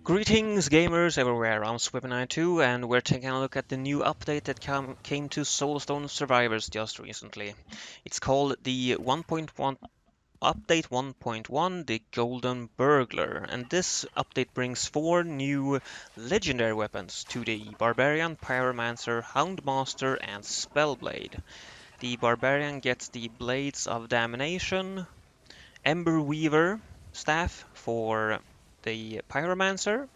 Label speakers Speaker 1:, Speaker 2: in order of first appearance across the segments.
Speaker 1: Greetings gamers everywhere, I'm Swippy92 and we're taking a look at the new update that came to Soulstone Survivors just recently. It's called the 1.1 Update 1.1, the Golden Burglar, and this update brings 4 new legendary weapons to the Barbarian, Pyromancer, Houndmaster and Spellblade. The Barbarian gets the Blades of Damnation, Ember Weaver staff for the Pyromancer,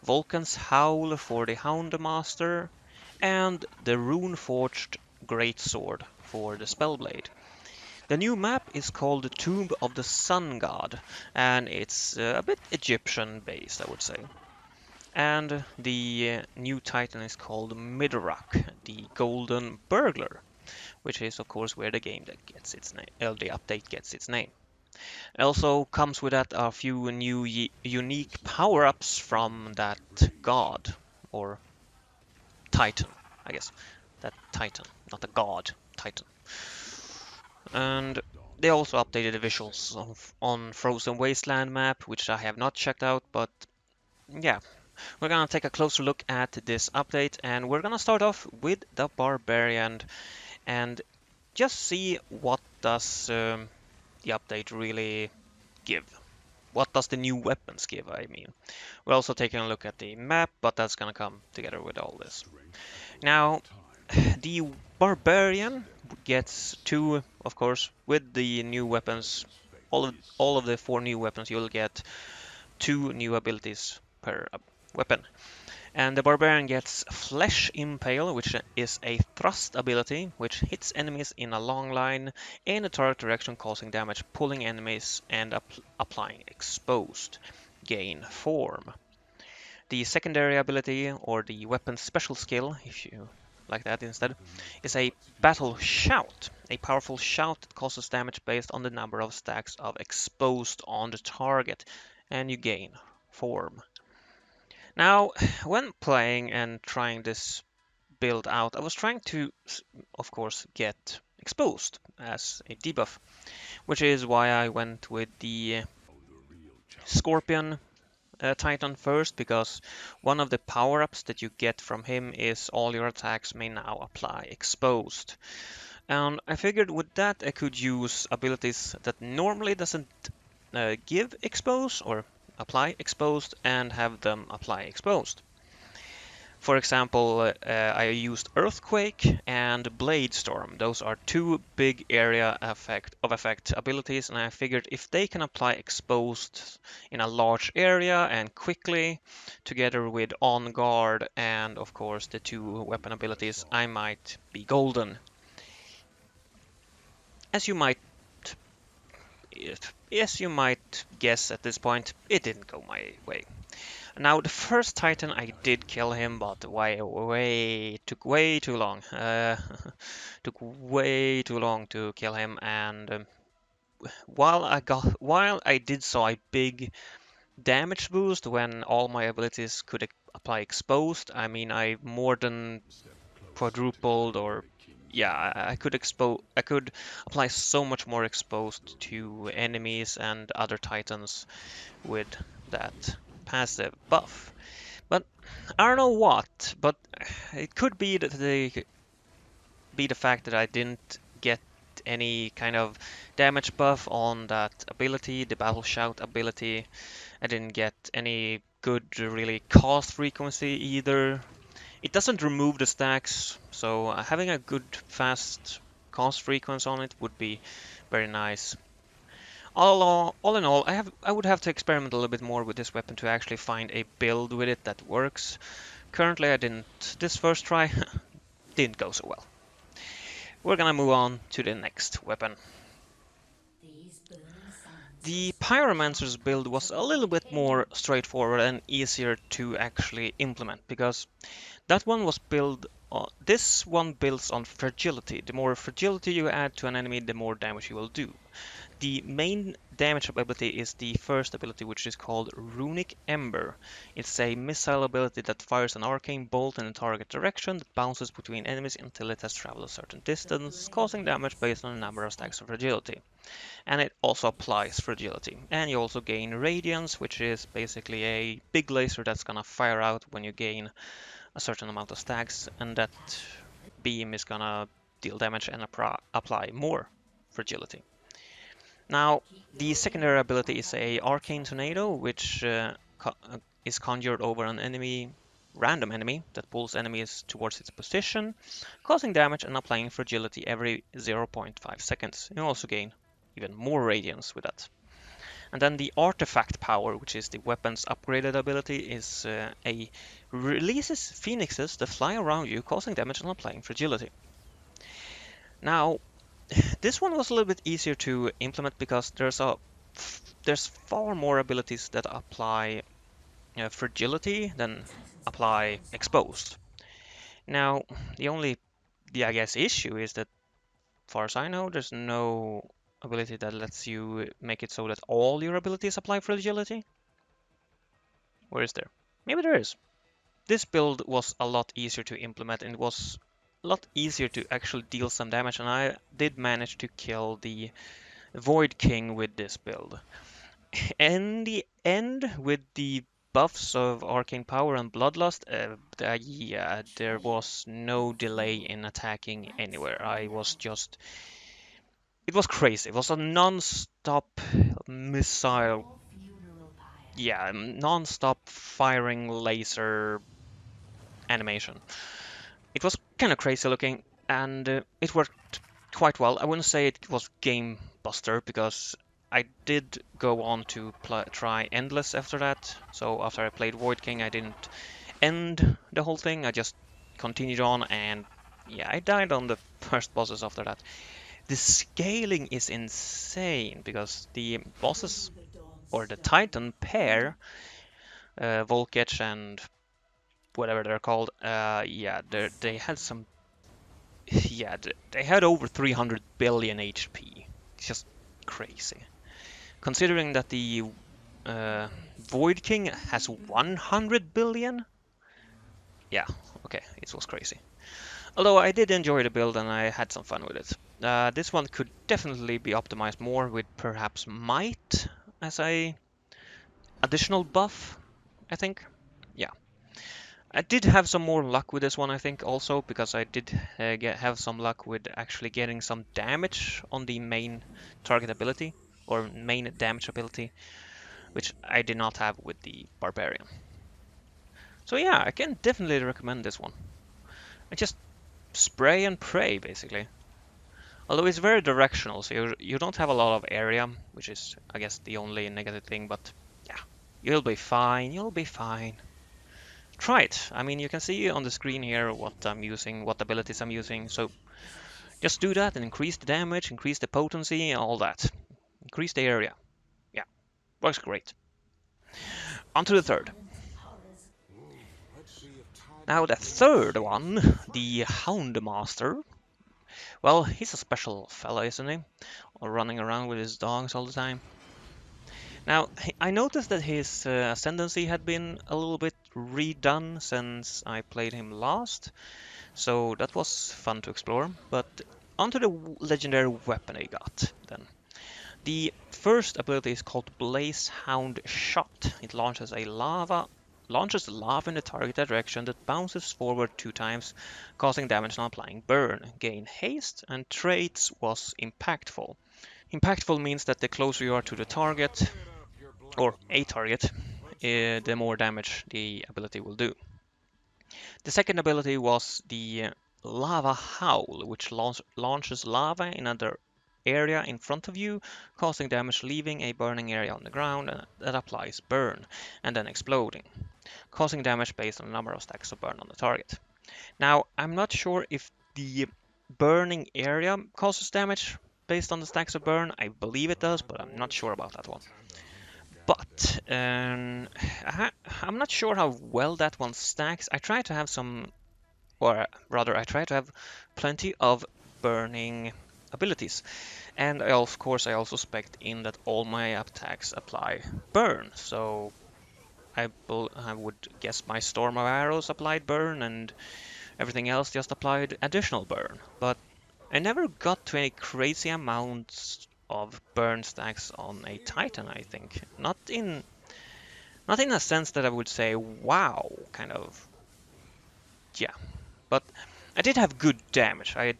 Speaker 1: Vulcan's Howl for the Houndmaster, and the Rune-forged Greatsword for the Spellblade. The new map is called the Tomb of the Sun God, and it's a bit Egyptian-based, I would say. And the new titan is called Midrak, the Golden Burglar, which is of course where the game that gets its name, the update gets its name. Also comes with that a few new unique power-ups from that god, or titan, I guess. That titan, not a god, titan. And they also updated the visuals on Frozen Wasteland map, which I have not checked out, but yeah. We're gonna take a closer look at this update, and we're gonna start off with the Barbarian and just see what does the update really give. What does the new weapons give, I mean. We're also taking a look at the map, but that's gonna come together with all this. Now, the Barbarian gets 2, of course, with the new weapons. All of the 4 new weapons, you'll get 2 new abilities per weapon. And the Barbarian gets Flesh Impale, which is a thrust ability, which hits enemies in a long line in a target direction, causing damage, pulling enemies, and applying Exposed. Gain Form. The secondary ability, or the weapon special skill, if you like that instead, is a Battle Shout, a powerful shout that causes damage based on the number of stacks of Exposed on the target, and you gain Form. Now, when playing and trying this build out, I was trying to, of course, get Exposed as a debuff, which is why I went with the Scorpion Titan first, because one of the power-ups that you get from him is all your attacks may now apply Exposed. And I figured with that I could use abilities that normally doesn't give Exposed or apply Exposed and have them apply Exposed. For example, I used Earthquake and Blade Storm. Those are 2 big area effect abilities, and I figured if they can apply Exposed in a large area and quickly, together with On Guard and of course the 2 weapon abilities, I might be golden. As you might guess at this point, it didn't go my way. Now, the first Titan, I did kill him, but took way too long. Took way too long to kill him, and while I did saw a big damage boost when all my abilities could apply Exposed, I mean, I more than quadrupled, or yeah, I could apply so much more Exposed to enemies and other Titans with that passive buff. But I don't know what, but it could be that the fact that I didn't get any kind of damage buff on that ability, the Battle Shout ability. I didn't get any good really cast frequency either. It doesn't remove the stacks, so having a good fast cast frequency on it would be very nice. All in all, I would have to experiment a little bit more with this weapon to actually find a build with it that works. Currently, I didn't. This first try didn't go so well. We're gonna move on to the next weapon. The Pyromancer's build was a little bit more straightforward and easier to actually implement, because that one was this one builds on fragility. The more fragility you add to an enemy, the more damage you will do. The main damage ability is the first ability, which is called Runic Ember. It's a missile ability that fires an arcane bolt in a target direction that bounces between enemies until it has traveled a certain distance, causing damage based on the number of stacks of fragility. and it also applies fragility. And you also gain radiance, which is basically a big laser that's gonna fire out when you gain a certain amount of stacks, and that beam is gonna deal damage and apply more fragility. Now, the secondary ability is a Arcane Tornado, which is conjured over an random enemy that pulls enemies towards its position, causing damage and applying fragility every 0.5 seconds. You also gain even more radiance with that. And then the artifact power, which is the weapon's upgraded ability, is a releases phoenixes that fly around you, causing damage and applying fragility. Now, this one was a little bit easier to implement because there's far more abilities that apply fragility than apply exposed. Now, the I guess issue is that, far as I know, there's no ability that lets you make it so that all your abilities apply fragility. Where is there? Maybe there is. This build was a lot easier to implement and it was a lot easier to actually deal some damage, and I did manage to kill the Void King with this build. In the end, with the buffs of Arcane Power and Bloodlust, yeah, there was no delay in attacking anywhere. It was crazy. It was a non-stop missile, yeah, non-stop firing laser animation. It was kind of crazy looking, and it worked quite well. I wouldn't say it was game buster because I did go on to try Endless after that. So after I played Void King, I didn't end the whole thing. I just continued on, and yeah, I died on the first bosses after that. The scaling is insane because the bosses or the Titan pair, Volkech and whatever they're called, yeah, they had some, yeah, they had over 300 billion HP. It's just crazy. Considering that the Void King has 100 billion, yeah, okay, it was crazy. Although I did enjoy the build and I had some fun with it. This one could definitely be optimized more with perhaps Might as a additional buff, I think. Yeah. I did have some more luck with this one, I think, also, because I did have some luck with actually getting some damage on the main target ability, or main damage ability, which I did not have with the Barbarian. So yeah, I can definitely recommend this one. I just spray and pray, basically. Although it's very directional, so you don't have a lot of area, which is, I guess, the only negative thing, but yeah, you'll be fine, you'll be fine. Try it. I mean, you can see on the screen here what I'm using, what abilities I'm using, so just do that and increase the damage, increase the potency, all that. Increase the area. Yeah, works great. On to the third. Now the third one, the Houndmaster. Well, he's a special fella, isn't he? Running around with his dogs all the time. Now, I noticed that his ascendancy had been a little bit redone since I played him last, so that was fun to explore. But onto the legendary weapon I got then. The first ability is called Blaze Hound Shot. It launches lava in the targeted direction that bounces forward 2 times, causing damage and applying burn. Gain haste, and traits was impactful. Impactful means that the closer you are to the target, or a target, the more damage the ability will do. The second ability was the Lava Howl, which launches lava in another area in front of you, causing damage, leaving a burning area on the ground that applies burn, and then exploding, causing damage based on the number of stacks of burn on the target. Now, I'm not sure if the burning area causes damage based on the stacks of burn. I believe it does, but I'm not sure about that one. But I'm not sure how well that one stacks. I try to have some, or rather, I try to have plenty of burning abilities. And of course, I also spec'd in that all my attacks apply burn. So I would guess my Storm of Arrows applied burn and everything else just applied additional burn. But I never got to any crazy amounts of burn stacks on a Titan, I think. Not in a sense that I would say, wow, kind of, yeah. But I did have good damage. I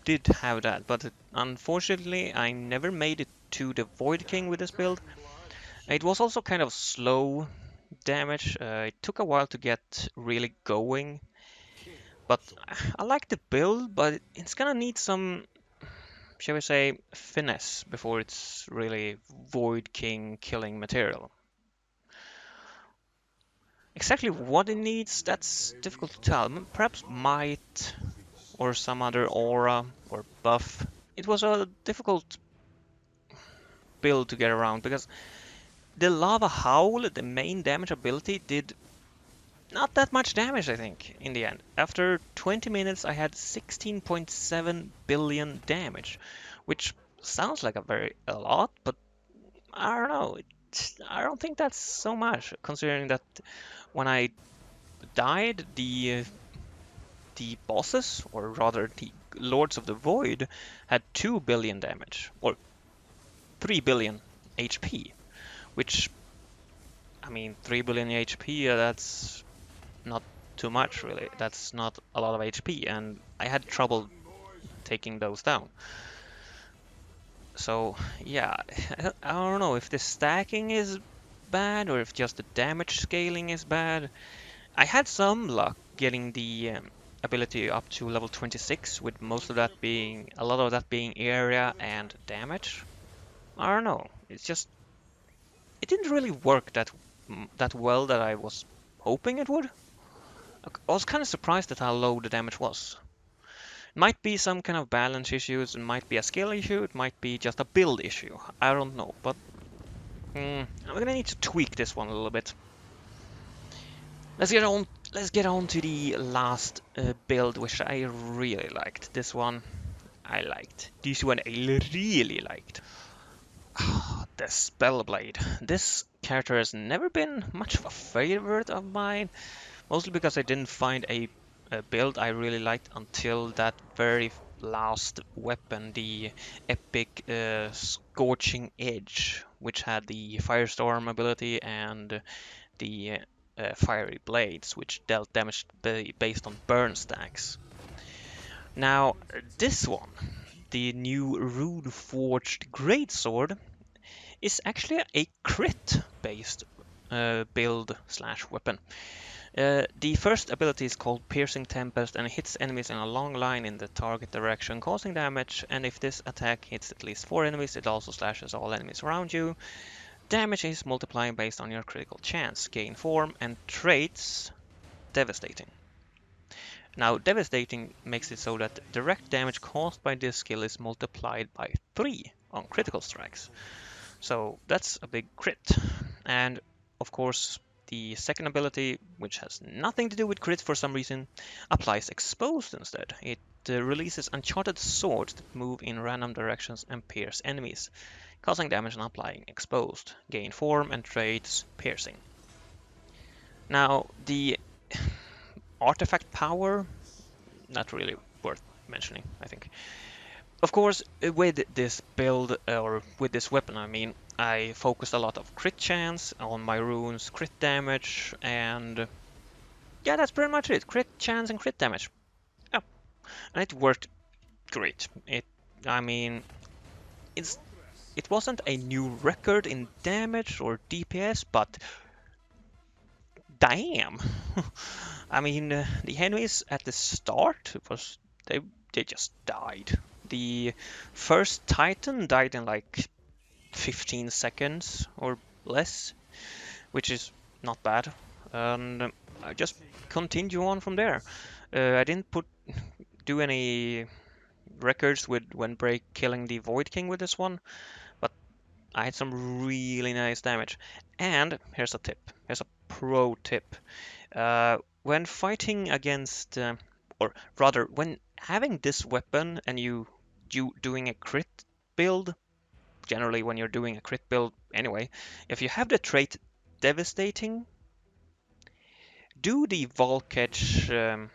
Speaker 1: did have that, but unfortunately, I never made it to the Void King with this build. It was also kind of slow damage. It took a while to get really going, but I like the build, but it's gonna need some, shall we say, finesse before it's really Void King killing material. Exactly what it needs, that's difficult to tell. Perhaps might or some other aura or buff. It was a difficult build to get around because the Lava Howl, the main damage ability, did not that much damage, I think, in the end. After 20 minutes, I had 16.7 billion damage, which sounds like a lot, but I don't know. I don't think that's so much, considering that when I died, the bosses, or rather the Lords of the Void, had 2 billion damage, or 3 billion HP, which, I mean, 3 billion HP, that's not too much, really. That's not a lot of HP, and I had trouble taking those down. So, yeah, I don't know if the stacking is bad or if just the damage scaling is bad. I had some luck getting the ability up to level 26, with most of that being, a lot of that being area and damage. I don't know. It's just, it didn't really work that well that I was hoping it would. I was kind of surprised at how low the damage was. It might be some kind of balance issues, it might be a skill issue, it might be just a build issue. I don't know, but I'm gonna need to tweak this one a little bit. Let's get on. Let's get on to the last build, which I really liked. This one I liked. This one I really liked. The Spellblade. This character has never been much of a favorite of mine, mostly because I didn't find a build I really liked until that very last weapon, the epic Scorching Edge, which had the Firestorm ability and the Fiery Blades, which dealt damage based on burn stacks. Now, this one, the new Rune Forged Greatsword, is actually a crit based build slash weapon. The first ability is called Piercing Tempest and hits enemies in a long line in the target direction, causing damage, and if this attack hits at least 4 enemies, it also slashes all enemies around you. Damage is multiplying based on your critical chance, gain form, and traits Devastating. Now, Devastating makes it so that direct damage caused by this skill is multiplied by 3 on critical strikes. So that's a big crit. And of course, the second ability, which has nothing to do with crit for some reason, applies Exposed instead. It releases enchanted swords that move in random directions and pierce enemies, causing damage and applying Exposed. Gain form and traits Piercing. Now, the artifact power, not really worth mentioning, I think. Of course, with this build, or with this weapon, I mean, I focused a lot of crit chance on my runes, crit damage, and yeah, that's pretty much it. Crit chance and crit damage. Yeah, and it worked great. I mean, it's it wasn't a new record in damage or DPS, but damn. I mean, the enemies at the start was they just died. The first Titan died in like 15 seconds or less, which is not bad. And I just continue on from there. I didn't do any records with when break killing the Void King with this one, but I had some really nice damage. And here's a tip. Here's a pro tip. When fighting against, or rather, when having this weapon and you doing a crit build, generally when you're doing a crit build anyway, if you have the trait Devastating, do the Volketch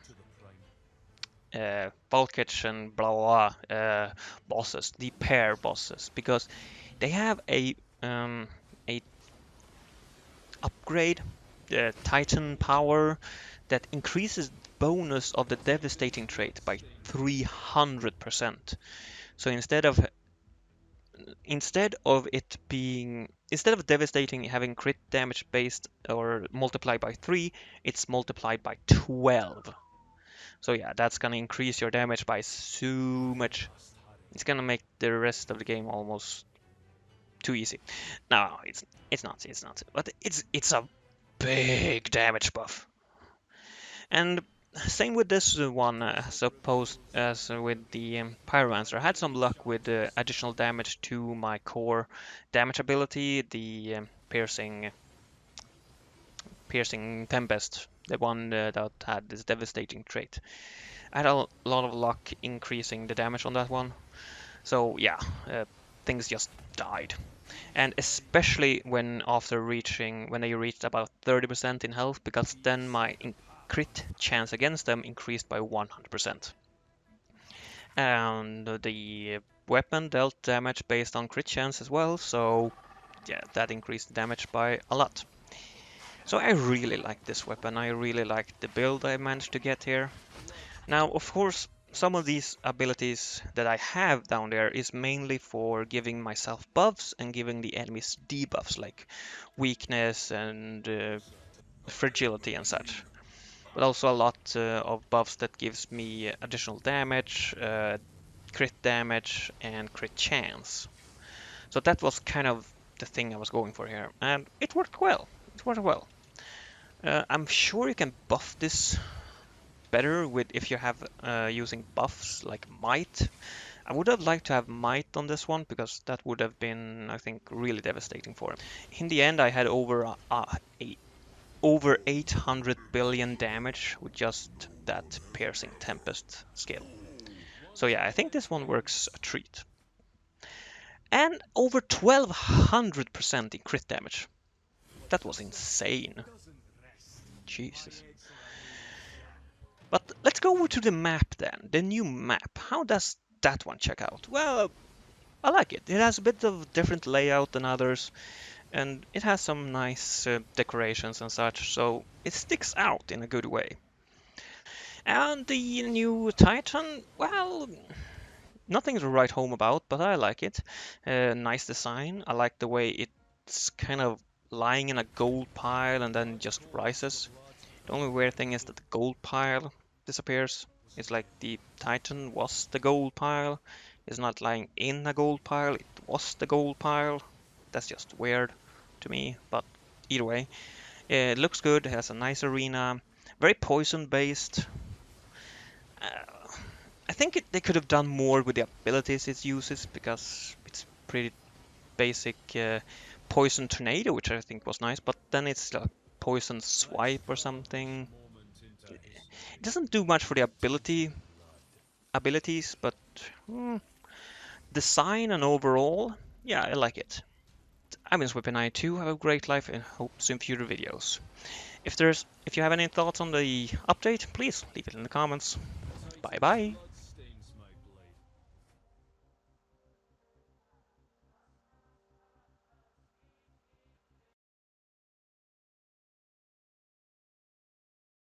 Speaker 1: Volkage and blah blah blah bosses, the pair bosses, because they have a upgrade, the Titan power, that increases the bonus of the devastating trait by 300%. So instead of devastating having crit damage based or multiplied by 3, it's multiplied by 12. So yeah, that's gonna increase your damage by so much. It's gonna make the rest of the game almost too easy. No, it's not. But it's a big damage buff. And same with this one, as opposed as with the Pyromancer. I had some luck with additional damage to my core damage ability, the piercing Tempest, the one that had this devastating trait. I had a lot of luck increasing the damage on that one. So yeah, things just died. And especially when they reached about 30% in health, because then my crit chance against them increased by 100%. And the weapon dealt damage based on crit chance as well, so yeah, that increased the damage by a lot. So I really like this weapon, I really like the build I managed to get here. Now, of course, some of these abilities that I have down there is mainly for giving myself buffs and giving the enemies debuffs, like weakness and fragility and such. But also a lot of buffs that gives me additional damage, crit damage, and crit chance. So that was kind of the thing I was going for here, and it worked well. It worked well. I'm sure you can buff this better with if you have using buffs like might. I would have liked to have might on this one because that would have been, I think, really devastating for him. In the end, I had over 800 billion damage with just that piercing tempest skill. So yeah, I think this one works a treat. And over 1200% in crit damage. That was insane. Jesus. But let's go over to the map then, the new map. How does that one check out? Well, I like it. It has a bit of different layout than others, and it has some nice decorations and such, so it sticks out in a good way. And the new Titan, well, nothing to write home about, but I like it. Nice design. I like the way it's kind of lying in a gold pile and then just rises. The only weird thing is that the gold pile disappears. It's like the Titan was the gold pile. It's not lying in a gold pile, it was the gold pile. That's just weird to me, but either way. It looks good, it has a nice arena, very poison based. Uh, I think they could have done more with the abilities it uses because it's pretty basic poison tornado, which I think was nice, but then it's like poison swipe or something. It doesn't do much for the abilities, but design and overall, yeah, I like it. I've been Swippin92, have a great life and hope to see you in future videos. If you have any thoughts on the update, please leave it in the comments. Bye bye.